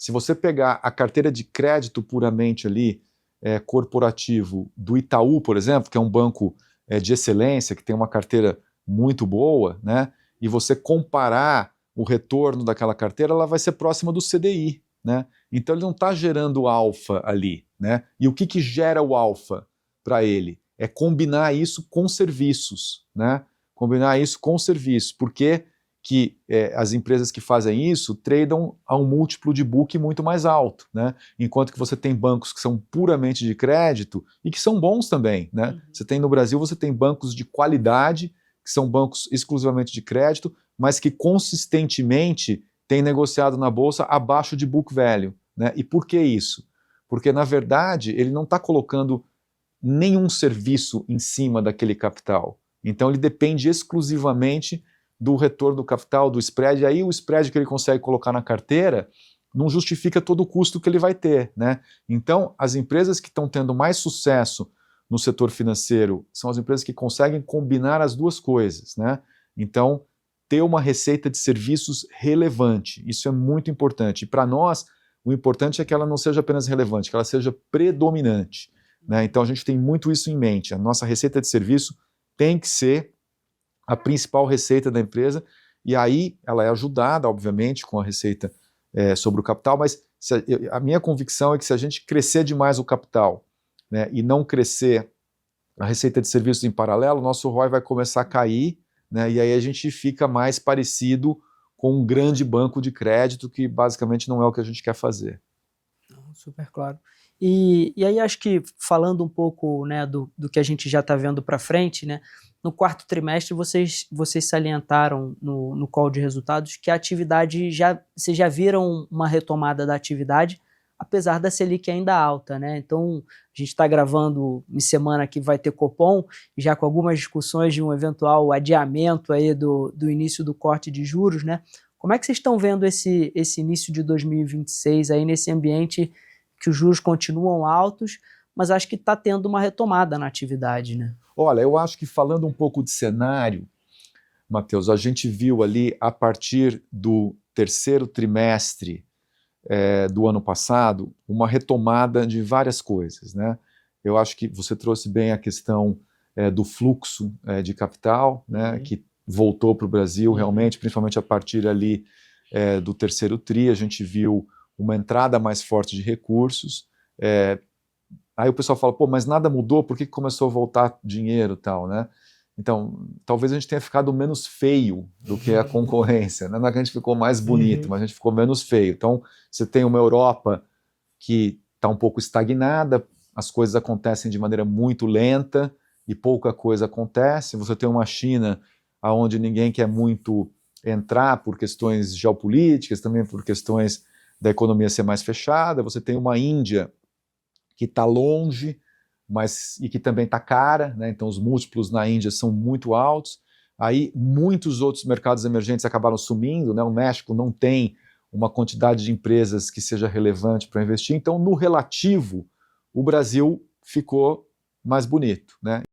Se você pegar a carteira de crédito puramente ali, corporativo do Itaú, por exemplo, que é um banco de excelência, que tem uma carteira muito boa, né, e você comparar o retorno daquela carteira, ela vai ser próxima do CDI, né? Então ele não está gerando alfa ali, né? E o que gera o alfa para ele? É combinar isso com serviços, né? Combinar isso com serviços, porque as empresas que fazem isso tradam a um múltiplo de book muito mais alto, né? Enquanto que você tem bancos que são puramente de crédito e que são bons também, né? Uhum. Você tem no Brasil, você tem bancos de qualidade, que são bancos exclusivamente de crédito, mas que consistentemente têm negociado na bolsa abaixo de book value, né? E por que isso? Porque, na verdade, ele não está colocando nenhum serviço em cima daquele capital. Então ele depende exclusivamente do retorno do capital, do spread, e aí o spread que ele consegue colocar na carteira não justifica todo o custo que ele vai ter, né? Então, as empresas que estão tendo mais sucesso no setor financeiro são as empresas que conseguem combinar as duas coisas, né? Então, ter uma receita de serviços relevante, isso é muito importante. E para nós, o importante é que ela não seja apenas relevante, que ela seja predominante, né? Então, a gente tem muito isso em mente. A nossa receita de serviço tem que ser a principal receita da empresa, e aí ela é ajudada, obviamente, com a receita sobre o capital, mas a minha convicção é que se a gente crescer demais o capital, né, e não crescer a receita de serviços em paralelo, o nosso ROI vai começar a cair, né, e aí a gente fica mais parecido com um grande banco de crédito, que basicamente não é o que a gente quer fazer. Super claro. E aí acho que falando um pouco, né, do que a gente já está vendo para frente, né, no quarto trimestre vocês salientaram no call de resultados que a atividade, vocês já viram uma retomada da atividade, apesar da Selic ainda alta, né? Então a gente está gravando em semana que vai ter Copom, já com algumas discussões de um eventual adiamento aí do início do corte de juros, né? Como é que vocês estão vendo esse início de 2026 aí nesse ambiente que os juros continuam altos, mas acho que está tendo uma retomada na atividade, né? Olha, eu acho que falando um pouco de cenário, Matheus, a gente viu ali a partir do terceiro trimestre do ano passado uma retomada de várias coisas, né? Eu acho que você trouxe bem a questão do fluxo de capital, né, que voltou para o Brasil realmente, principalmente a partir ali do terceiro tri, a gente viu uma entrada mais forte de recursos. Aí o pessoal fala, pô, mas nada mudou, por que começou a voltar dinheiro e tal, né? Então, talvez a gente tenha ficado menos feio do que a concorrência, né? Não é que a gente ficou mais bonito, mas a gente ficou menos feio. Então, você tem uma Europa que está um pouco estagnada, as coisas acontecem de maneira muito lenta e pouca coisa acontece. Você tem uma China onde ninguém quer muito entrar por questões geopolíticas, também por questões da economia ser mais fechada. Você tem uma Índia que está longe, e que também está cara, né? Então os múltiplos na Índia são muito altos. Aí muitos outros mercados emergentes acabaram sumindo, né? O México não tem uma quantidade de empresas que seja relevante para investir. Então, no relativo, o Brasil ficou mais bonito, né?